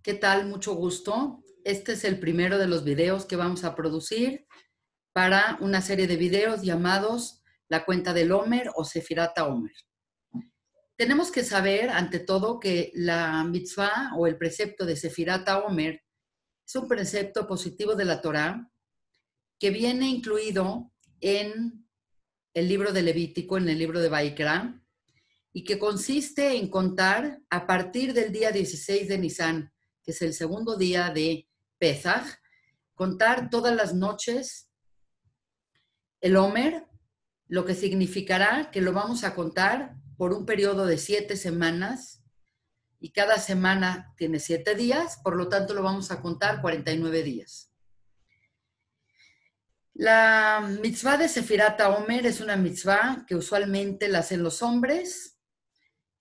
¿Qué tal? Mucho gusto. Este es el primero de los videos que vamos a producir para una serie de videos llamados La cuenta del Omer o Sefirata Omer. Tenemos que saber, ante todo, que la mitzvah o el precepto de Sefirata Omer es un precepto positivo de la Torá que viene incluido en el libro de Levítico, en el libro de Vaikra, y que consiste en contar a partir del día 16 de Nisan, que es el segundo día de Pesaj, contar todas las noches el Omer, lo que significará que lo vamos a contar por un periodo de 7 semanas, y cada semana tiene 7 días, por lo tanto lo vamos a contar 49 días. La mitzvah de Sefirata Omer es una mitzvah que usualmente la hacen los hombres,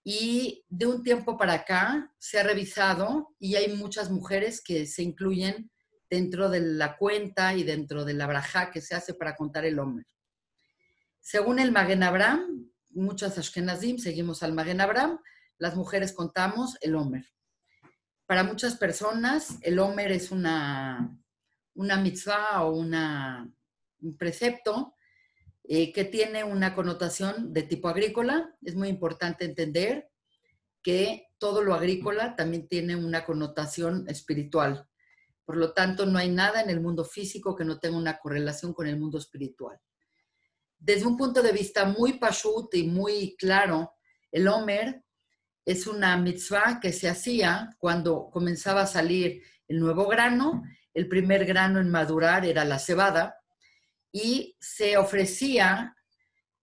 y de un tiempo para acá se ha revisado y hay muchas mujeres que se incluyen dentro de la cuenta y dentro de la brajá que se hace para contar el Omer. Según el Magen Avraham, muchas Ashkenazim seguimos al Magen Avraham, las mujeres contamos el Omer. Para muchas personas el Omer es una mitzvah o un precepto que tiene una connotación de tipo agrícola. Es muy importante entender que todo lo agrícola también tiene una connotación espiritual. Por lo tanto, no hay nada en el mundo físico que no tenga una correlación con el mundo espiritual. Desde un punto de vista muy pashut y muy claro, el Omer es una mitzvah que se hacía cuando comenzaba a salir el nuevo grano. El primer grano en madurar era la cebada y se ofrecía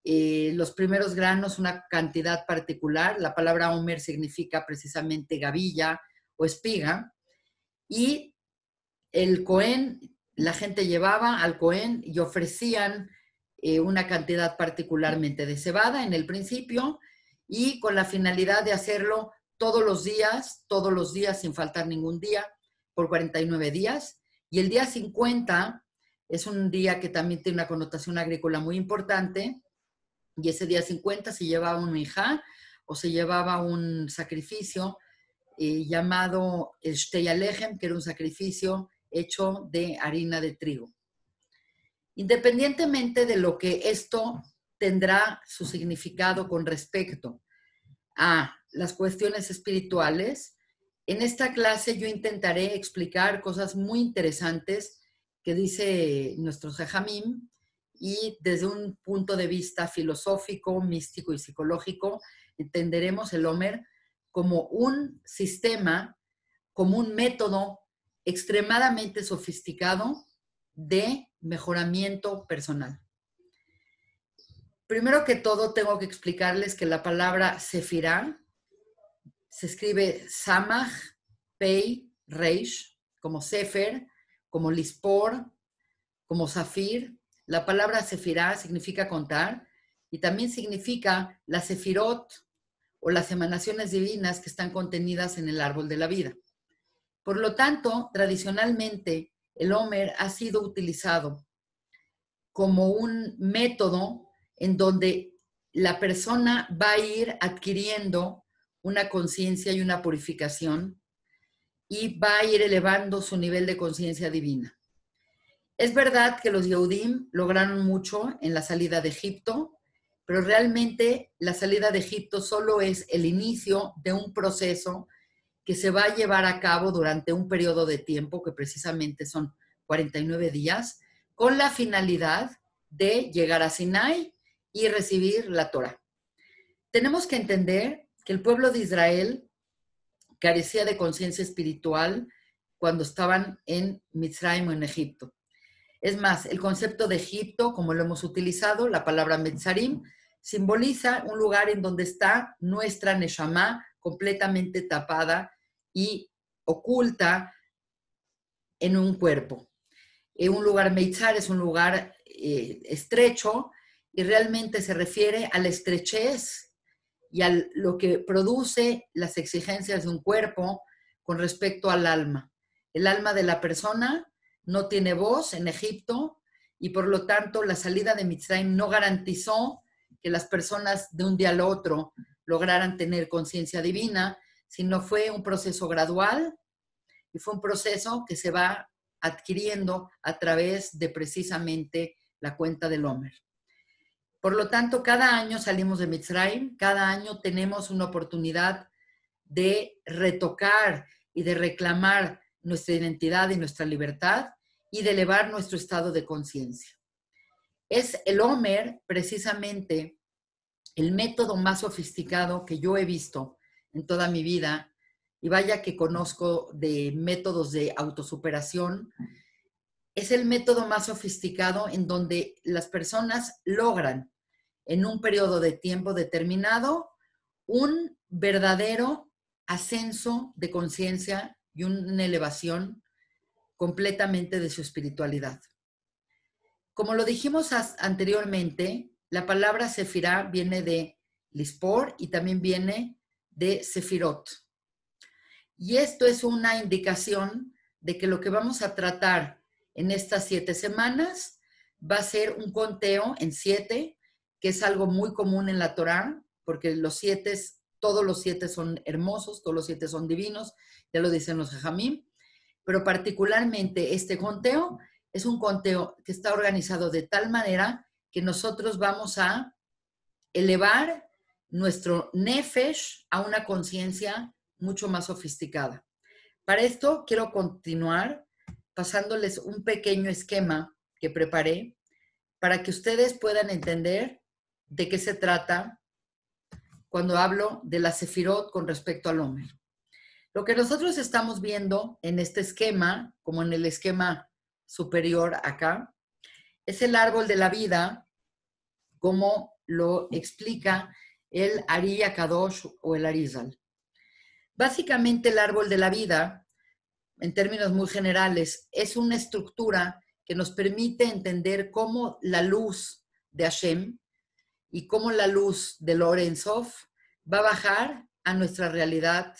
los primeros granos una cantidad particular. La palabra Omer significa precisamente gavilla o espiga. Y el Cohen, la gente llevaba al Cohen y ofrecían una cantidad particularmente de cebada en el principio, y con la finalidad de hacerlo todos los días, sin faltar ningún día, por 49 días. Y el día 50 es un día que también tiene una connotación agrícola muy importante, y ese día 50 se llevaba un minjá o se llevaba un sacrificio llamado el Shtei Alejem, que era un sacrificio hecho de harina de trigo. Independientemente de lo que esto tendrá su significado con respecto a las cuestiones espirituales, en esta clase yo intentaré explicar cosas muy interesantes que dice nuestro Jajamim, y desde un punto de vista filosófico, místico y psicológico entenderemos el Omer como un sistema, como un método extremadamente sofisticado de mejoramiento personal. Primero que todo, tengo que explicarles que la palabra Sefirá se escribe Samach, Pei, Reish, como Sefer, como Lispor, como Zafir. La palabra Sefirá significa contar y también significa la Sefirot o las emanaciones divinas que están contenidas en el árbol de la vida. Por lo tanto, tradicionalmente el Omer ha sido utilizado como un método en donde la persona va a ir adquiriendo una conciencia y una purificación, y va a ir elevando su nivel de conciencia divina. Es verdad que los Yehudim lograron mucho en la salida de Egipto, pero realmente la salida de Egipto solo es el inicio de un proceso que se va a llevar a cabo durante un periodo de tiempo que precisamente son 49 días, con la finalidad de llegar a Sinai y recibir la Torá. Tenemos que entender que el pueblo de Israel carecía de conciencia espiritual cuando estaban en Mitzrayim o en Egipto. Es más, el concepto de Egipto, como lo hemos utilizado, la palabra Metzarim, simboliza un lugar en donde está nuestra Neshama completamente tapada y oculta en un cuerpo. Un lugar Meitzar es un lugar estrecho, y realmente se refiere a la estrechez y a lo que produce las exigencias de un cuerpo con respecto al alma. El alma de la persona no tiene voz en Egipto, y por lo tanto la salida de Mitzrayim no garantizó que las personas de un día al otro lograran tener conciencia divina, sino fue un proceso gradual y fue un proceso que se va adquiriendo a través de precisamente la cuenta del Omer. Por lo tanto, cada año salimos de Mitzrayim, cada año tenemos una oportunidad de retocar y de reclamar nuestra identidad y nuestra libertad y de elevar nuestro estado de conciencia. Es el Omer precisamente el método más sofisticado que yo he visto en toda mi vida, y vaya que conozco de métodos de autosuperación. Es el método más sofisticado en donde las personas logran en un periodo de tiempo determinado un verdadero ascenso de conciencia y una elevación completamente de su espiritualidad. Como lo dijimos anteriormente, la palabra sefirá viene de lispor y también viene de sefirot. Y esto es una indicación de que lo que vamos a tratar en estas 7 semanas va a ser un conteo en 7, que es algo muy común en la Torá, porque todos los 7 son hermosos, todos los 7 son divinos, ya lo dicen los Jajamim, pero particularmente este conteo es un conteo que está organizado de tal manera que nosotros vamos a elevar nuestro nefesh a una conciencia mucho más sofisticada. Para esto quiero continuar pasándoles un pequeño esquema que preparé para que ustedes puedan entender de qué se trata cuando hablo de la sefirot con respecto al Omer. Lo que nosotros estamos viendo en este esquema, como en el esquema superior acá, es el árbol de la vida, como lo explica el Ari Akadosh o el Arizal. Básicamente el árbol de la vida, en términos muy generales, es una estructura que nos permite entender cómo la luz de Hashem y cómo la luz de Or Sof va a bajar a nuestra realidad,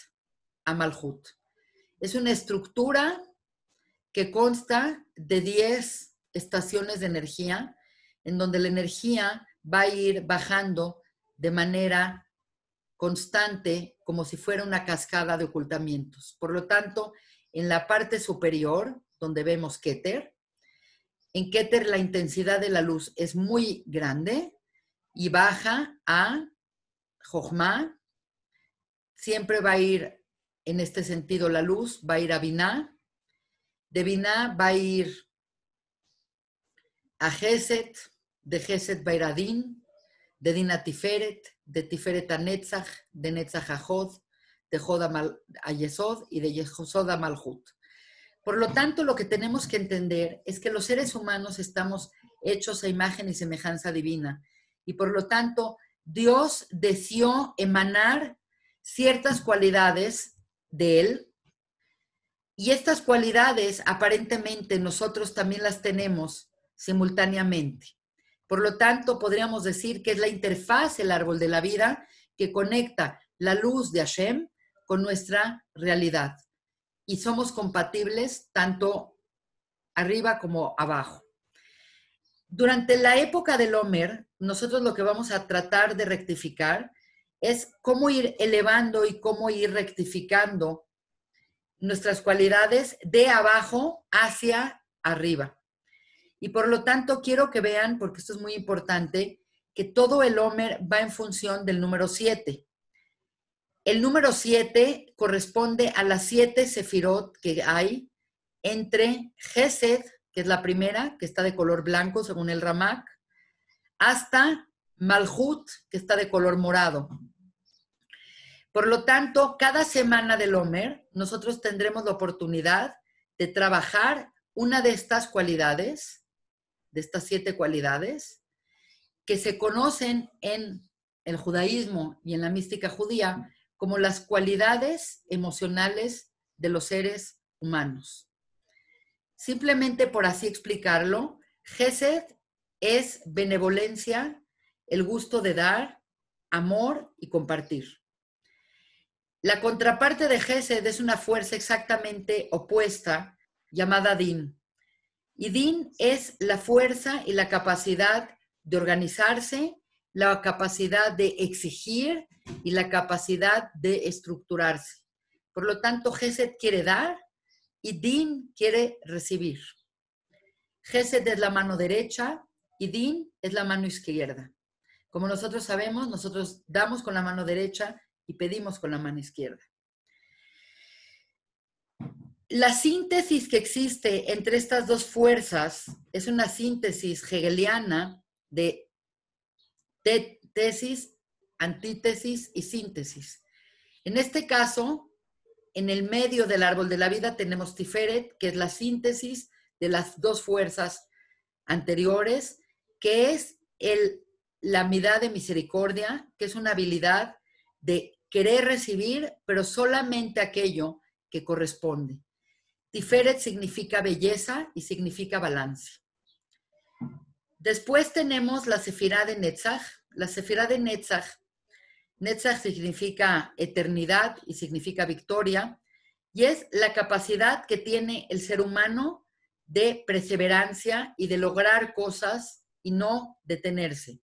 a Malhut. Es una estructura que consta de 10 estaciones de energía, en donde la energía va a ir bajando de manera constante, como si fuera una cascada de ocultamientos. Por lo tanto, en la parte superior, donde vemos Keter, en Keter la intensidad de la luz es muy grande y baja a Jochma. Siempre va a ir, en este sentido, la luz va a ir a Binah. De Binah va a ir a Gesed, de Gesed va a ir a Din, de Din a Tiferet, de Tiferet a Netzach, de Netzach a Jod, de Jod a Yesod y de Yesod a Malhut. Por lo tanto, lo que tenemos que entender es que los seres humanos estamos hechos a imagen y semejanza divina, y por lo tanto, Dios deseó emanar ciertas cualidades de Él, y estas cualidades aparentemente nosotros también las tenemos simultáneamente. Por lo tanto, podríamos decir que es la interfaz, el árbol de la vida, que conecta la luz de Hashem con nuestra realidad. Y somos compatibles tanto arriba como abajo. Durante la época del Omer, nosotros lo que vamos a tratar de rectificar es cómo ir elevando y cómo ir rectificando nuestras cualidades de abajo hacia arriba. Y por lo tanto quiero que vean, porque esto es muy importante, que todo el Omer va en función del número 7. El número 7 corresponde a las 7 sefirot que hay entre Gesed, que es la primera, que está de color blanco según el Ramak, hasta Malhut, que está de color morado. Por lo tanto, cada semana del Omer, nosotros tendremos la oportunidad de trabajar una de estas cualidades, de estas 7 cualidades, que se conocen en el judaísmo y en la mística judía como las cualidades emocionales de los seres humanos. Simplemente por así explicarlo, Gesed es benevolencia, el gusto de dar, amor y compartir. La contraparte de Gesed es una fuerza exactamente opuesta llamada Din. Y Din es la fuerza y la capacidad de organizarse, la capacidad de exigir y la capacidad de estructurarse. Por lo tanto, Gesed quiere dar, y Din quiere recibir. Gesed es la mano derecha y Din es la mano izquierda. Como nosotros sabemos, nosotros damos con la mano derecha y pedimos con la mano izquierda. La síntesis que existe entre estas dos fuerzas es una síntesis hegeliana de tesis, antítesis y síntesis. En este caso, en el medio del árbol de la vida tenemos Tiferet, que es la síntesis de las dos fuerzas anteriores, que es la midá de misericordia, que es una habilidad de querer recibir, pero solamente aquello que corresponde. Tiferet significa belleza y significa balance. Después tenemos la sefirá de Netzach. La sefirá de Netzach, Netzach significa eternidad y significa victoria, y es la capacidad que tiene el ser humano de perseverancia y de lograr cosas y no detenerse.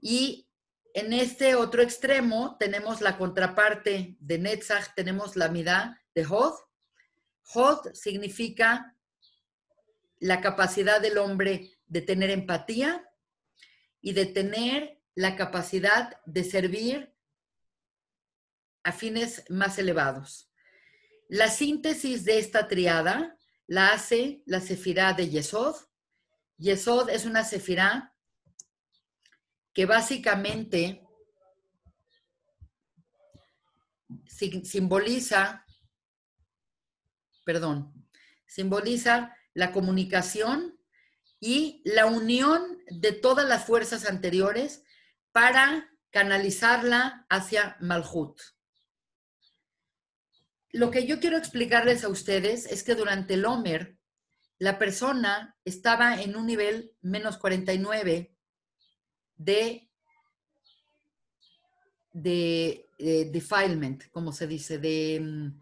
Y en este otro extremo tenemos la contraparte de Netzach, tenemos la midá de Hod. Hod significa la capacidad del hombre de tener empatía y de tener la capacidad de servir a fines más elevados. La síntesis de esta triada la hace la sefirá de Yesod. Yesod es una sefirá que básicamente simboliza la comunicación y la unión de todas las fuerzas anteriores para canalizarla hacia Malhut. Lo que yo quiero explicarles a ustedes es que durante el Omer, la persona estaba en un nivel menos 49 de defilement, como se dice, de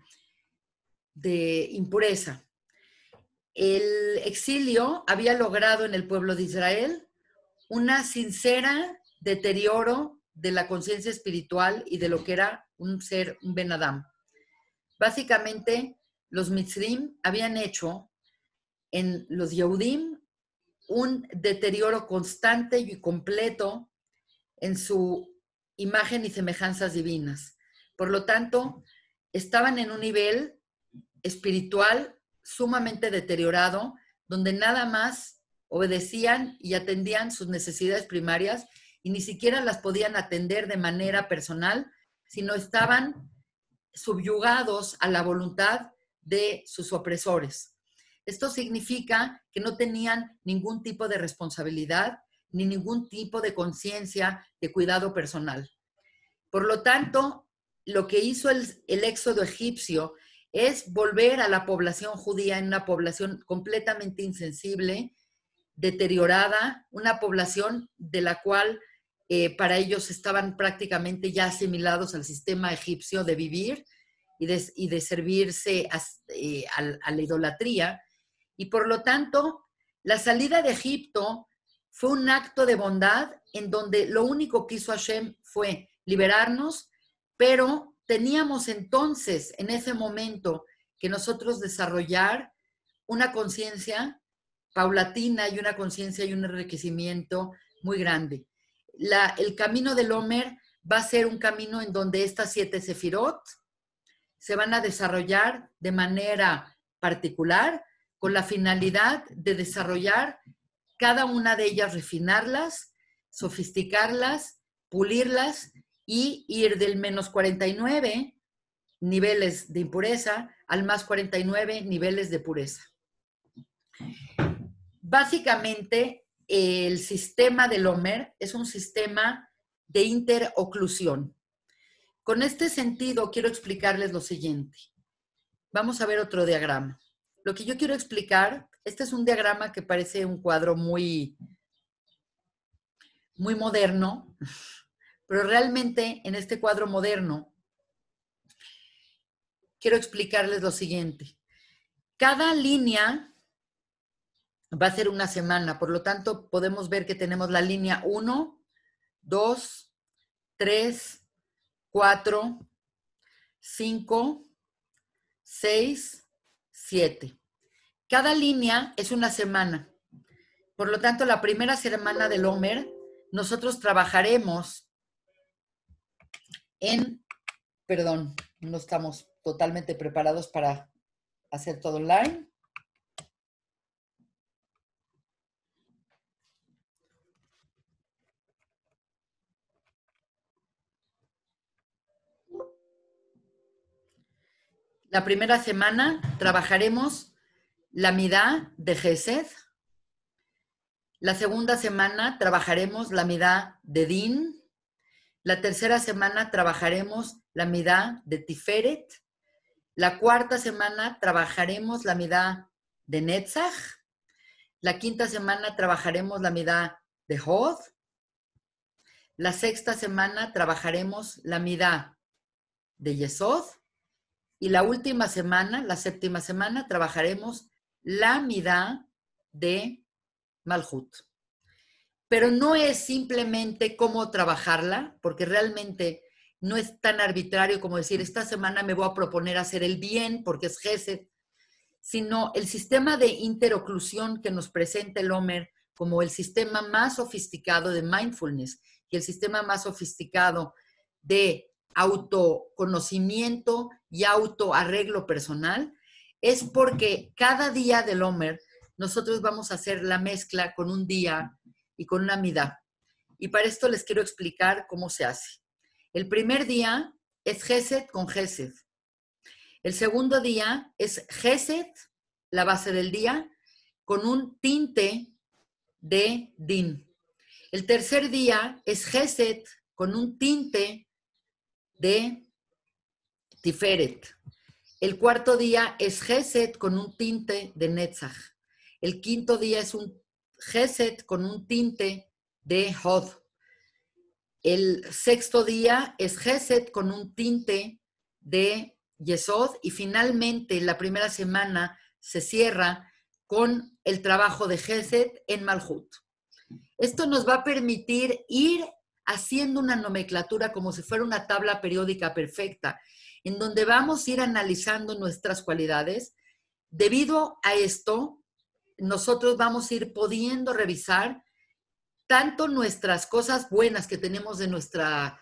impureza. El exilio había logrado en el pueblo de Israel una sincera deterioro de la conciencia espiritual y de lo que era un ser, un Ben Adam. Básicamente, los Mitzrim habían hecho en los Yehudim un deterioro constante y completo en su imagen y semejanzas divinas. Por lo tanto, estaban en un nivel espiritual sumamente deteriorado, donde nada más obedecían y atendían sus necesidades primarias y ni siquiera las podían atender de manera personal, sino estaban subyugados a la voluntad de sus opresores. Esto significa que no tenían ningún tipo de responsabilidad ni ningún tipo de conciencia de cuidado personal. Por lo tanto, lo que hizo el éxodo egipcio es volver a la población judía en una población completamente insensible, deteriorada, una población de la cual para ellos estaban prácticamente ya asimilados al sistema egipcio de vivir y de servirse a la idolatría. Y por lo tanto, la salida de Egipto fue un acto de bondad en donde lo único que hizo Hashem fue liberarnos, pero teníamos entonces, en ese momento, que nosotros desarrollar una conciencia paulatina y una conciencia y un enriquecimiento muy grande. El camino del Omer va a ser un camino en donde estas 7 sefirot se van a desarrollar de manera particular con la finalidad de desarrollar cada una de ellas, refinarlas, sofisticarlas, pulirlas y ir del menos 49 niveles de impureza al más 49 niveles de pureza. Básicamente, el sistema del Omer es un sistema de interoclusión. Con este sentido, quiero explicarles lo siguiente. Vamos a ver otro diagrama. Lo que yo quiero explicar, este es un diagrama que parece un cuadro muy moderno, pero realmente en este cuadro moderno quiero explicarles lo siguiente. Cada línea va a ser una semana, por lo tanto podemos ver que tenemos la línea 1, 2, 3, 4, 5, 6, 7. Cada línea es una semana. Por lo tanto, la primera semana del Omer, nosotros trabajaremos perdón, no estamos totalmente preparados para hacer todo online. La primera semana trabajaremos la midá de Gesed. La segunda semana trabajaremos la midá de Din. La tercera semana trabajaremos la midá de Tiferet. La cuarta semana trabajaremos la midá de Netzach. La quinta semana trabajaremos la midá de Hod. La sexta semana trabajaremos la midá de Yesod. Y la última semana, la séptima semana, trabajaremos la midá de Malhut. Pero no es simplemente cómo trabajarla, porque realmente no es tan arbitrario como decir, esta semana me voy a proponer hacer el bien porque es Gesed, sino el sistema de interoclusión que nos presenta el Omer como el sistema más sofisticado de mindfulness y el sistema más sofisticado de autoconocimiento y autoarreglo personal, es porque cada día del Omer nosotros vamos a hacer la mezcla con un día y con una midá. Y para esto les quiero explicar cómo se hace. El primer día es Gesed con Gesed. El segundo día es Gesed, la base del día, con un tinte de Din. El tercer día es Gesed con un tinte de Tiferet. El cuarto día es Gesed con un tinte de Netzach. El quinto día es un Gesed con un tinte de Hod. El sexto día es Gesed con un tinte de Yesod. Y finalmente la primera semana se cierra con el trabajo de Gesed en Malhut. Esto nos va a permitir ir haciendo una nomenclatura como si fuera una tabla periódica perfecta, en donde vamos a ir analizando nuestras cualidades. Debido a esto, nosotros vamos a ir pudiendo revisar tanto nuestras cosas buenas que tenemos de nuestra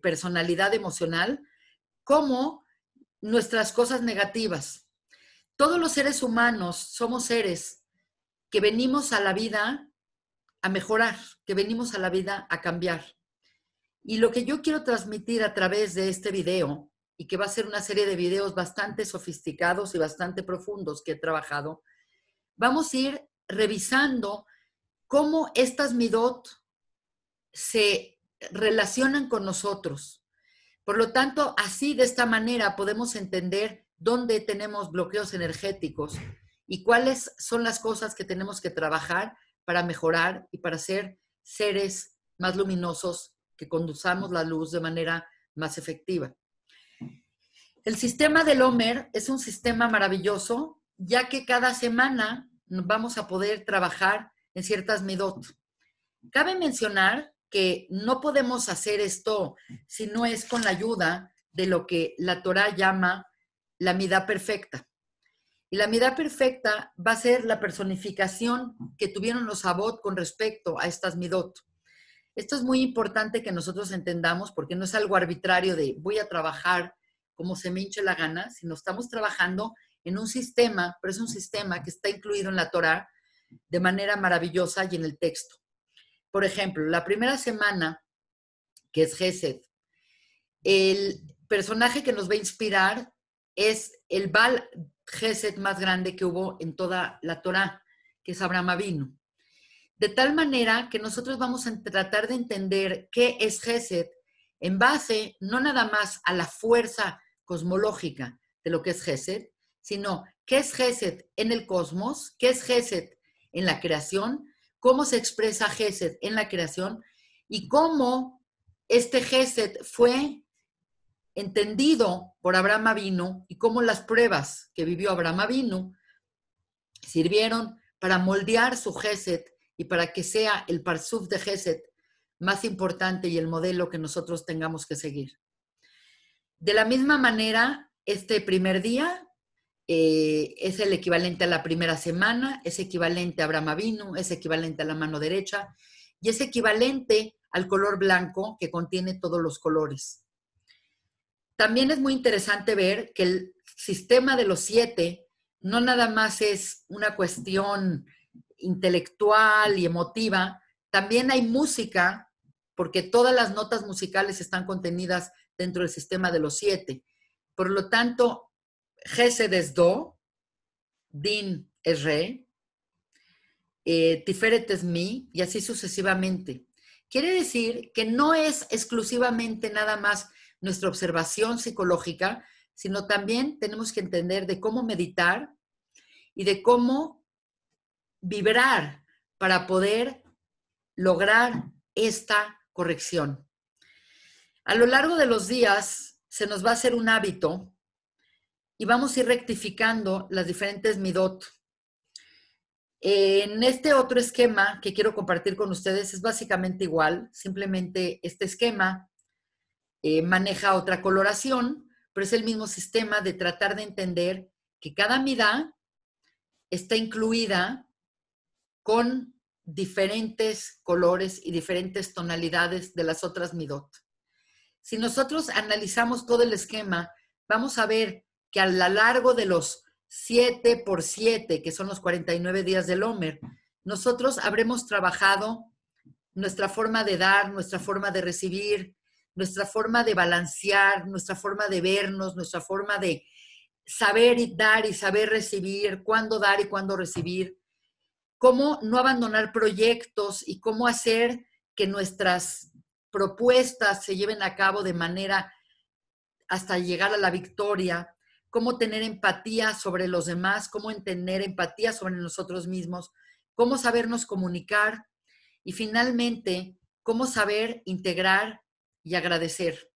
personalidad emocional, como nuestras cosas negativas. Todos los seres humanos somos seres que venimos a la vida a mejorar, que venimos a la vida a cambiar. Y lo que yo quiero transmitir a través de este video, y que va a ser una serie de videos bastante sofisticados y bastante profundos que he trabajado, vamos a ir revisando cómo estas midot se relacionan con nosotros. Por lo tanto, así de esta manera podemos entender dónde tenemos bloqueos energéticos y cuáles son las cosas que tenemos que trabajar para mejorar y para ser seres más luminosos, que conduzcamos la luz de manera más efectiva. El sistema del Omer es un sistema maravilloso, ya que cada semana vamos a poder trabajar en ciertas midot. Cabe mencionar que no podemos hacer esto si no es con la ayuda de lo que la Torá llama la midá perfecta. Y la midá perfecta va a ser la personificación que tuvieron los Avot con respecto a estas midot. Esto es muy importante que nosotros entendamos, porque no es algo arbitrario de voy a trabajar como se me hinche la gana, sino estamos trabajando en un sistema, pero es un sistema que está incluido en la Torá de manera maravillosa y en el texto. Por ejemplo, la primera semana, que es Gesed, el personaje que nos va a inspirar es el Baal Gesed más grande que hubo en toda la Torá, que es Abraham Avinu. De tal manera que nosotros vamos a tratar de entender qué es Gesed en base no nada más a la fuerza cosmológica de lo que es Gesed, sino qué es Gesed en el cosmos, qué es Gesed en la creación, cómo se expresa Gesed en la creación y cómo este Gesed fue entendido por Abraham Avinu y cómo las pruebas que vivió Abraham Avinu sirvieron para moldear su Gesed y para que sea el parsuf de Gesed más importante y el modelo que nosotros tengamos que seguir. De la misma manera, este primer día es el equivalente a la primera semana, es equivalente a Abraham Avinu, es equivalente a la mano derecha y es equivalente al color blanco que contiene todos los colores. También es muy interesante ver que el sistema de los 7 no nada más es una cuestión intelectual y emotiva, también hay música, porque todas las notas musicales están contenidas dentro del sistema de los 7. Por lo tanto, Gesed es Do, Din es Re, Tiferet es Mi, y así sucesivamente. Quiere decir que no es exclusivamente nada más nuestra observación psicológica, sino también tenemos que entender de cómo meditar y de cómo vibrar para poder lograr esta corrección. A lo largo de los días se nos va a hacer un hábito y vamos a ir rectificando las diferentes midot. En este otro esquema que quiero compartir con ustedes es básicamente igual, simplemente este esquema maneja otra coloración, pero es el mismo sistema de tratar de entender que cada midá está incluida con diferentes colores y diferentes tonalidades de las otras midot. Si nosotros analizamos todo el esquema, vamos a ver que a lo largo de los 7 por 7, que son los 49 días del Omer, nosotros habremos trabajado nuestra forma de dar, nuestra forma de recibir, nuestra forma de balancear, nuestra forma de vernos, nuestra forma de saber dar y saber recibir, cuándo dar y cuándo recibir, cómo no abandonar proyectos y cómo hacer que nuestras propuestas se lleven a cabo de manera hasta llegar a la victoria, cómo tener empatía sobre los demás, cómo tener empatía sobre nosotros mismos, cómo sabernos comunicar y finalmente, cómo saber integrar y agradecer.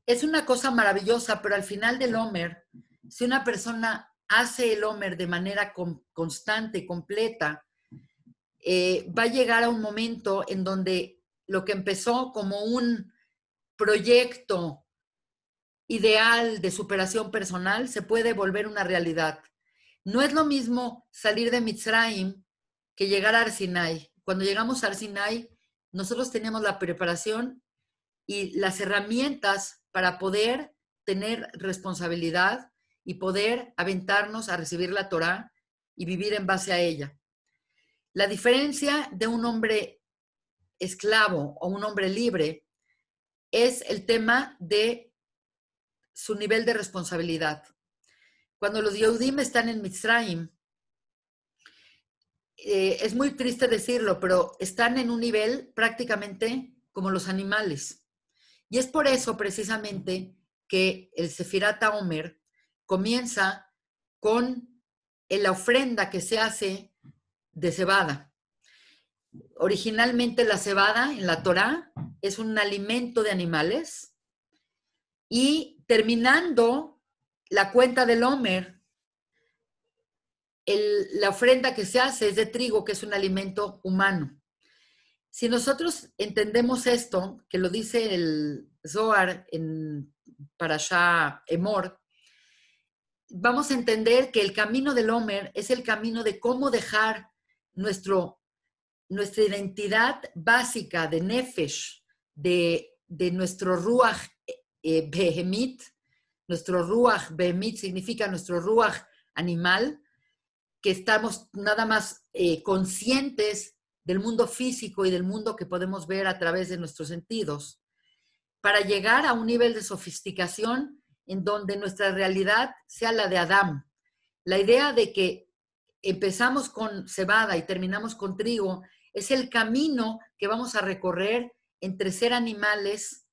Es una cosa maravillosa, pero al final del Omer, si una persona hace el Omer de manera constante y completa, va a llegar a un momento en donde lo que empezó como un proyecto ideal de superación personal se puede volver una realidad. No es lo mismo salir de Mitzrayim que llegar a Arsinai. Cuando llegamos a Arsinai, nosotros teníamos la preparación y las herramientas para poder tener responsabilidad y poder aventarnos a recibir la Torá y vivir en base a ella. La diferencia de un hombre esclavo o un hombre libre es el tema de su nivel de responsabilidad. Cuando los Yehudim están en Mitzrayim, es muy triste decirlo, pero están en un nivel prácticamente como los animales. Y es por eso precisamente que el Sefirat HaOmer comienza con la ofrenda que se hace de cebada. Originalmente la cebada en la Torá es un alimento de animales y terminando la cuenta del Omer, la ofrenda que se hace es de trigo, que es un alimento humano. Si nosotros entendemos esto, que lo dice el Zohar en Parashá Emor, vamos a entender que el camino del Omer es el camino de cómo dejar nuestra identidad básica de Nefesh, de nuestro Ruach Behemit. Nuestro Ruach Behemit significa nuestro Ruach animal, que estamos nada más conscientes del mundo físico y del mundo que podemos ver a través de nuestros sentidos, para llegar a un nivel de sofisticación en donde nuestra realidad sea la de Adán. La idea de que empezamos con cebada y terminamos con trigo es el camino que vamos a recorrer entre ser animales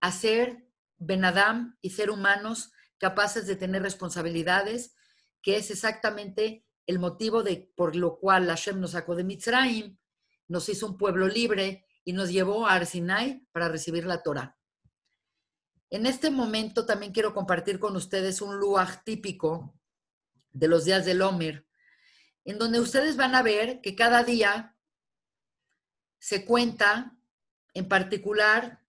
a ser Ben Adam y ser humanos capaces de tener responsabilidades, que es exactamente el motivo por lo cual Hashem nos sacó de Mitzrayim, nos hizo un pueblo libre y nos llevó a Arsinai para recibir la Torah. En este momento también quiero compartir con ustedes un luaj típico de los días del Omer, en donde ustedes van a ver que cada día se cuenta, en particular,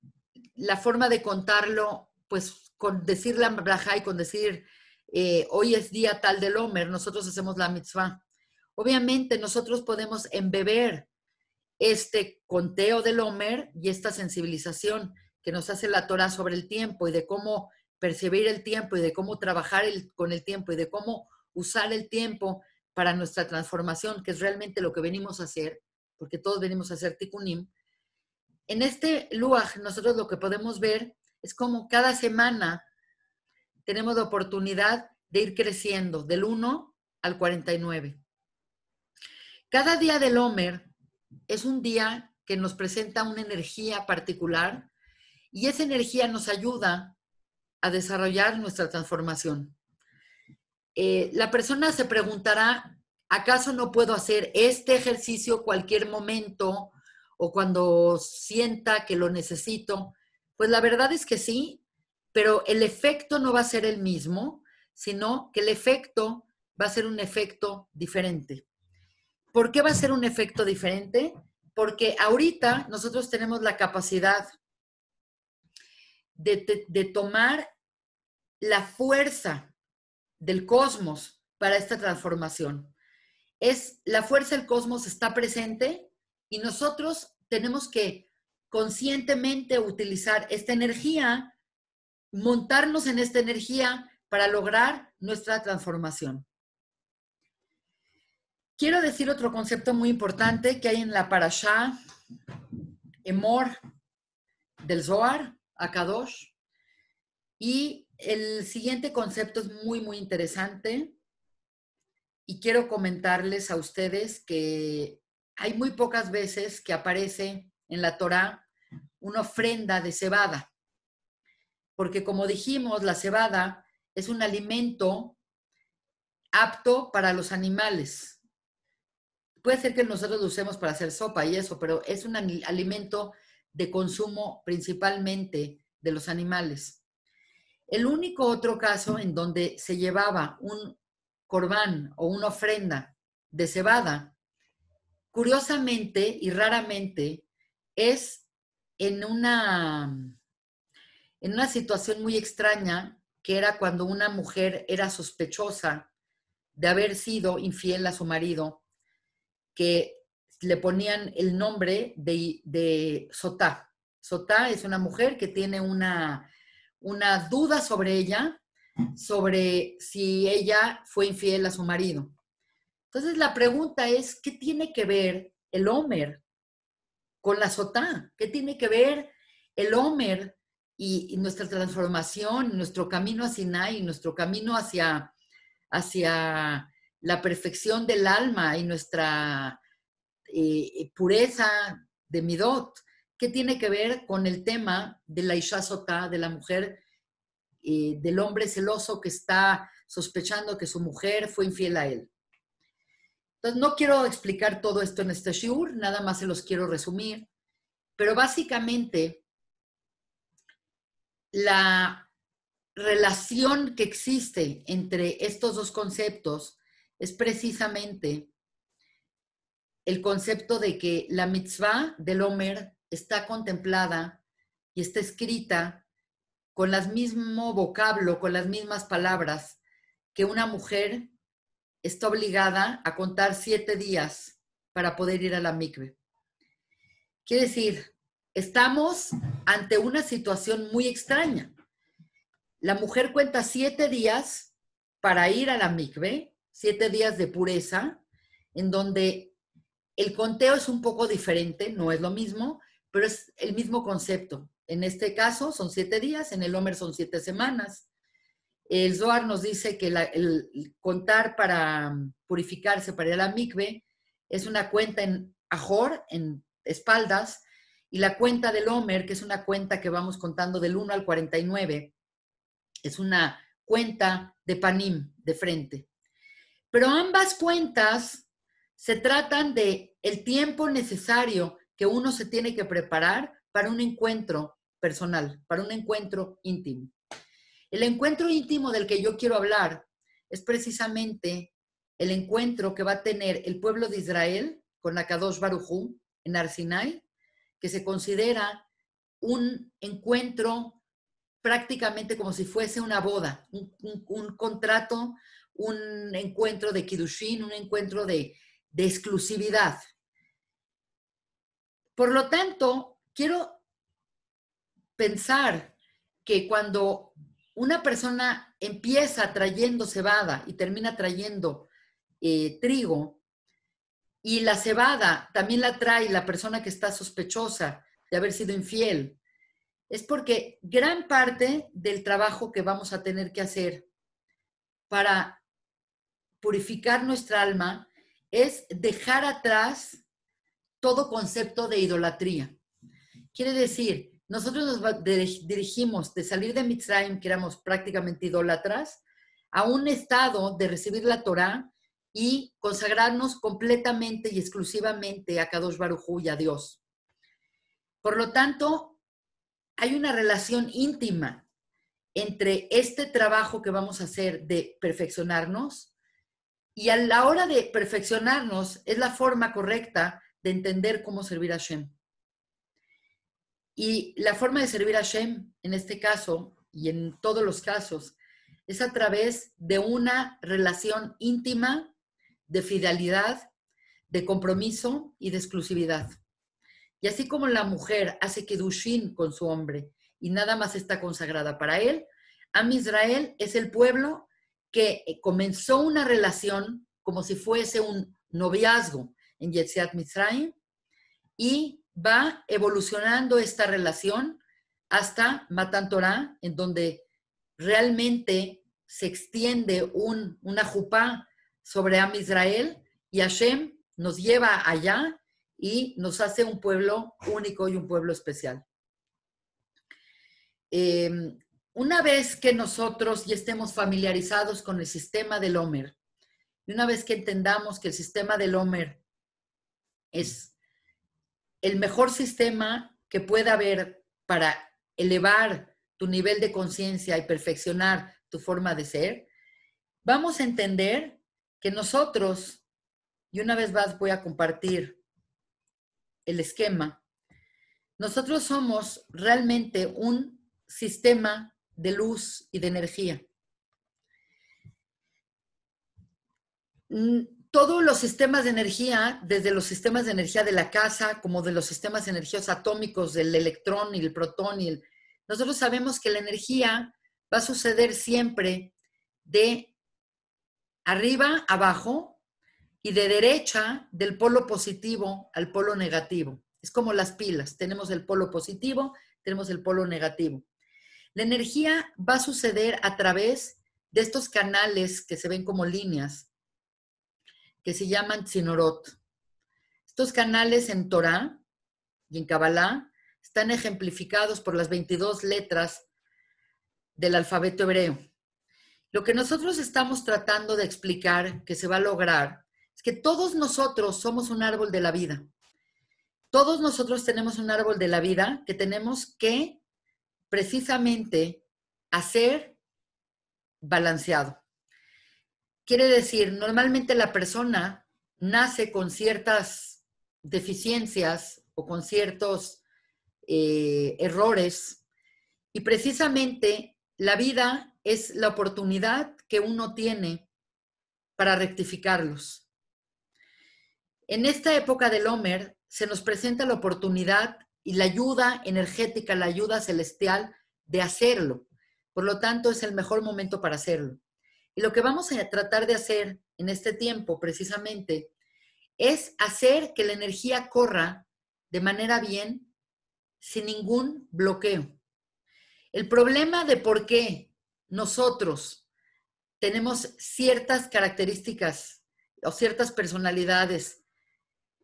la forma de contarlo, pues con decir la braja y con decir hoy es día tal del Omer, nosotros hacemos la mitzvah. Obviamente nosotros podemos embeber este conteo del Omer y esta sensibilización que nos hace la Torah sobre el tiempo y de cómo percibir el tiempo y de cómo trabajar con el tiempo y de cómo usar el tiempo para nuestra transformación, que es realmente lo que venimos a hacer, porque todos venimos a hacer tikkunim. En este Luaj, nosotros lo que podemos ver es cómo cada semana tenemos la oportunidad de ir creciendo del 1 al 49. Cada día del Omer es un día que nos presenta una energía particular y esa energía nos ayuda a desarrollar nuestra transformación. La persona se preguntará, ¿acaso no puedo hacer este ejercicio cualquier momento o cuando sienta que lo necesito? Pues la verdad es que sí, pero el efecto no va a ser el mismo, sino que el efecto va a ser un efecto diferente. ¿Por qué va a ser un efecto diferente? Porque ahorita nosotros tenemos la capacidad de tomar la fuerza del cosmos para esta transformación. La fuerza del cosmos está presente y nosotros tenemos que conscientemente utilizar esta energía, montarnos en esta energía para lograr nuestra transformación. Quiero decir otro concepto muy importante que hay en la Parashá Emor del Zohar, Akadosh. Y el siguiente concepto es muy, muy interesante. Y quiero comentarles a ustedes que hay muy pocas veces que aparece en la Torá una ofrenda de cebada. Porque como dijimos, la cebada es un alimento apto para los animales. Puede ser que nosotros lo usemos para hacer sopa y eso, pero es un alimento de consumo principalmente de los animales. El único otro caso en donde se llevaba un corbán o una ofrenda de cebada, curiosamente y raramente, es en una situación muy extraña, que era cuando una mujer era sospechosa de haber sido infiel a su marido, que le ponían el nombre de Sotá. Sotá es una mujer que tiene una duda sobre ella, sobre si ella fue infiel a su marido. Entonces la pregunta es, ¿qué tiene que ver el Omer con la Sotá? ¿Qué tiene que ver el Omer y nuestra transformación, nuestro camino a Sinai, nuestro camino hacia la perfección del alma y nuestra pureza de Midot? ¿Qué tiene que ver con el tema de la Isha Sotá, de la mujer, del hombre celoso que está sospechando que su mujer fue infiel a él? Entonces, no quiero explicar todo esto en este shiur, nada más se los quiero resumir, pero básicamente la relación que existe entre estos dos conceptos es precisamente el concepto de que la mitzvah del Omer está contemplada y está escrita con el mismo vocablo, con las mismas palabras, que una mujer está obligada a contar 7 días para poder ir a la mikve. Quiere decir, estamos ante una situación muy extraña. La mujer cuenta 7 días para ir a la mikve, 7 días de pureza, en donde el conteo es un poco diferente, no es lo mismo, pero es el mismo concepto. En este caso son 7 días, en el Omer son 7 semanas. El Zohar nos dice que el contar para purificarse, para ir a la mikve, es una cuenta en ajor, en espaldas, y la cuenta del Omer, que es una cuenta que vamos contando del 1 al 49, es una cuenta de panim, de frente. Pero ambas cuentas se tratan de el tiempo necesario que uno se tiene que preparar para un encuentro personal, para un encuentro íntimo. El encuentro íntimo del que yo quiero hablar es precisamente el encuentro que va a tener el pueblo de Israel con Akadosh Baruj Hu en Har Sinai, que se considera un encuentro prácticamente como si fuese una boda, un contrato, un encuentro de Kiddushin, un encuentro de exclusividad. Por lo tanto, quiero pensar que cuando una persona empieza trayendo cebada y termina trayendo trigo, y la cebada también la trae la persona que está sospechosa de haber sido infiel, es porque gran parte del trabajo que vamos a tener que hacer para purificar nuestra alma es dejar atrás todo concepto de idolatría. Quiere decir, nosotros nos dirigimos de salir de Mitzrayim, que éramos prácticamente idólatras, a un estado de recibir la Torá y consagrarnos completamente y exclusivamente a Kadosh Baruj Hu y a Dios. Por lo tanto, hay una relación íntima entre este trabajo que vamos a hacer de perfeccionarnos y a la hora de perfeccionarnos es la forma correcta de entender cómo servir a Hashem. Y la forma de servir a Hashem, en este caso y en todos los casos, es a través de una relación íntima de fidelidad, de compromiso y de exclusividad. Y así como la mujer hace Kiddushin con su hombre y nada más está consagrada para él, Am Israel es el pueblo que comenzó una relación como si fuese un noviazgo en Yetziat Mitzrayim y va evolucionando esta relación hasta Matan Torah, en donde realmente se extiende una jupá sobre Am Israel y Hashem nos lleva allá y nos hace un pueblo único y un pueblo especial. Una vez que nosotros ya estemos familiarizados con el sistema del Omer, y una vez que entendamos que el sistema del Omer es el mejor sistema que pueda haber para elevar tu nivel de conciencia y perfeccionar tu forma de ser, vamos a entender que nosotros, y una vez más voy a compartir el esquema, nosotros somos realmente un sistema de luz y de energía. Todos los sistemas de energía, desde los sistemas de energía de la casa, como de los sistemas de energía atómicos, del electrón y el protón, nosotros sabemos que la energía va a suceder siempre de arriba a abajo y de derecha del polo positivo al polo negativo. Es como las pilas, tenemos el polo positivo, tenemos el polo negativo. La energía va a suceder a través de estos canales que se ven como líneas, que se llaman tzinorot. Estos canales en Torah y en Kabbalah están ejemplificados por las 22 letras del alfabeto hebreo. Lo que nosotros estamos tratando de explicar que se va a lograr es que todos nosotros somos un árbol de la vida. Todos nosotros tenemos un árbol de la vida que tenemos que precisamente hacer balanceado. Quiere decir, normalmente la persona nace con ciertas deficiencias o con ciertos errores y precisamente la vida es la oportunidad que uno tiene para rectificarlos. En esta época del Omer se nos presenta la oportunidad y la ayuda energética, la ayuda celestial de hacerlo. Por lo tanto, es el mejor momento para hacerlo. Y lo que vamos a tratar de hacer en este tiempo, precisamente, es hacer que la energía corra de manera bien, sin ningún bloqueo. El problema de por qué nosotros tenemos ciertas características o ciertas personalidades,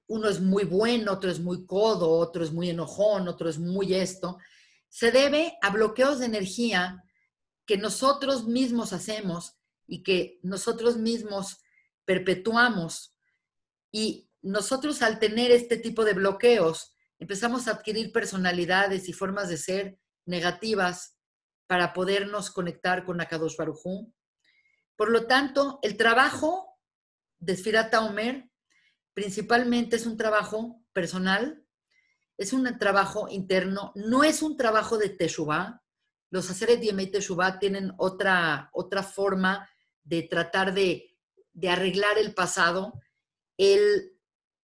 uno es muy bueno, otro es muy codo, otro es muy enojón, otro es muy esto, se debe a bloqueos de energía que nosotros mismos hacemos y que nosotros mismos perpetuamos. Y nosotros al tener este tipo de bloqueos, empezamos a adquirir personalidades y formas de ser negativas para podernos conectar con Akadosh Baruj Hu. Por lo tanto, el trabajo de Sfirat HaOmer principalmente es un trabajo personal, es un trabajo interno, no es un trabajo de Teshuvah, los Aseret Yemei Teshuvah tienen otra forma de tratar de arreglar el pasado. El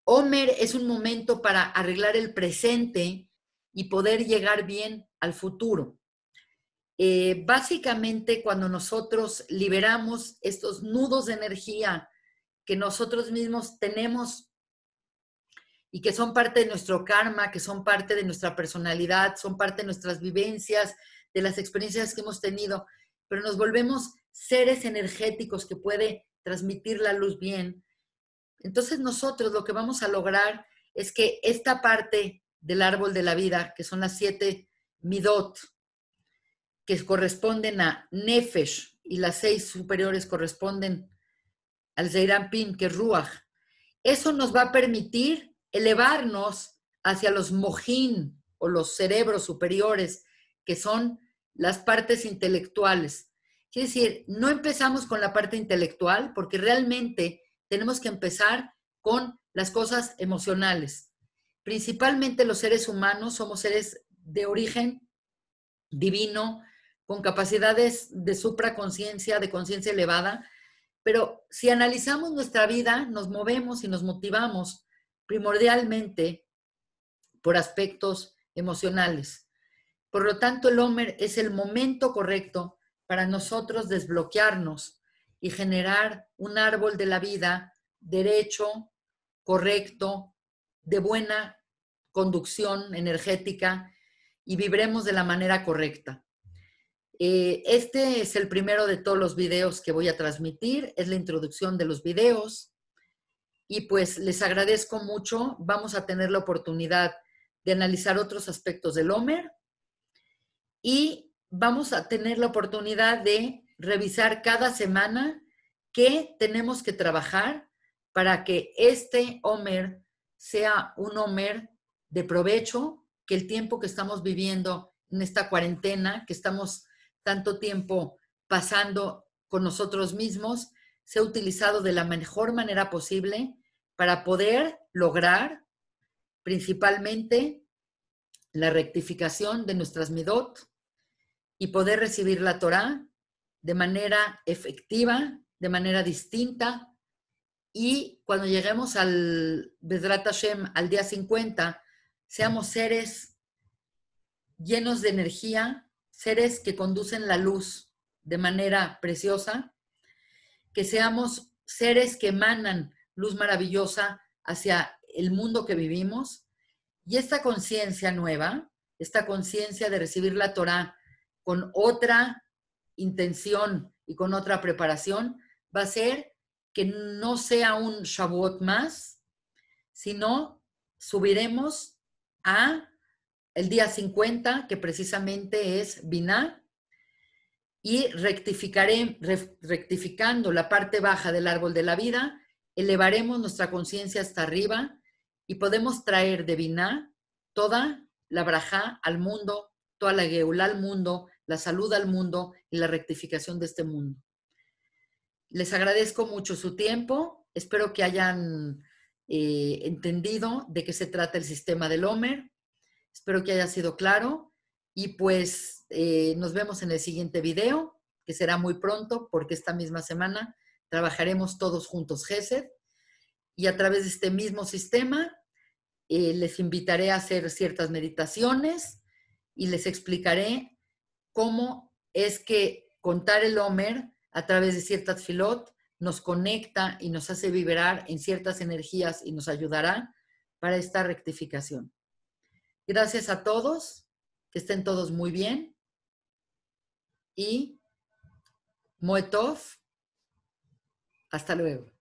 Omer es un momento para arreglar el presente y poder llegar bien al futuro. Básicamente, cuando nosotros liberamos estos nudos de energía que nosotros mismos tenemos y que son parte de nuestro karma, que son parte de nuestra personalidad, son parte de nuestras vivencias, de las experiencias que hemos tenido, pero nos volvemos seres energéticos que puede transmitir la luz bien. Entonces nosotros lo que vamos a lograr es que esta parte del árbol de la vida, que son las 7 midot, que corresponden a Nefesh, y las 6 superiores corresponden al Zeirampin, que es Ruach, eso nos va a permitir elevarnos hacia los Mojín, o los cerebros superiores, que son las partes intelectuales. Quiere decir, no empezamos con la parte intelectual, porque realmente tenemos que empezar con las cosas emocionales. Principalmente los seres humanos somos seres de origen divino, con capacidades de supraconciencia, de conciencia elevada, pero si analizamos nuestra vida, nos movemos y nos motivamos primordialmente por aspectos emocionales. Por lo tanto, el Omer es el momento correcto para nosotros desbloquearnos y generar un árbol de la vida derecho, correcto, de buena conducción energética y vibremos de la manera correcta. Este es el primero de todos los videos que voy a transmitir, es la introducción de los videos y pues les agradezco mucho. Vamos a tener la oportunidad de analizar otros aspectos del Omer y vamos a tener la oportunidad de revisar cada semana qué tenemos que trabajar para que este Omer sea un Omer de provecho, que el tiempo que estamos viviendo en esta cuarentena, que estamos tanto tiempo pasando con nosotros mismos, sea utilizado de la mejor manera posible para poder lograr principalmente la rectificación de nuestras midot y poder recibir la Torá de manera efectiva, de manera distinta. Y cuando lleguemos al Bezrat Hashem, al día 50, seamos seres llenos de energía, seres que conducen la luz de manera preciosa, que seamos seres que emanan luz maravillosa hacia el mundo que vivimos. Y esta conciencia nueva, esta conciencia de recibir la Torá con otra intención y con otra preparación, va a ser que no sea un Shavuot más, sino subiremos a el día 50, que precisamente es Binah, y rectificando la parte baja del árbol de la vida, elevaremos nuestra conciencia hasta arriba y podemos traer de Binah toda la brajá al mundo, toda la geulá al mundo, la salud al mundo y la rectificación de este mundo. Les agradezco mucho su tiempo. Espero que hayan entendido de qué se trata el sistema del Omer. Espero que haya sido claro. Y pues nos vemos en el siguiente video, que será muy pronto, porque esta misma semana trabajaremos todos juntos Gesed. Y a través de este mismo sistema les invitaré a hacer ciertas meditaciones y les explicaré cómo es que contar el Omer a través de ciertas filot nos conecta y nos hace vibrar en ciertas energías y nos ayudará para esta rectificación. Gracias a todos, que estén todos muy bien y Moetov, hasta luego.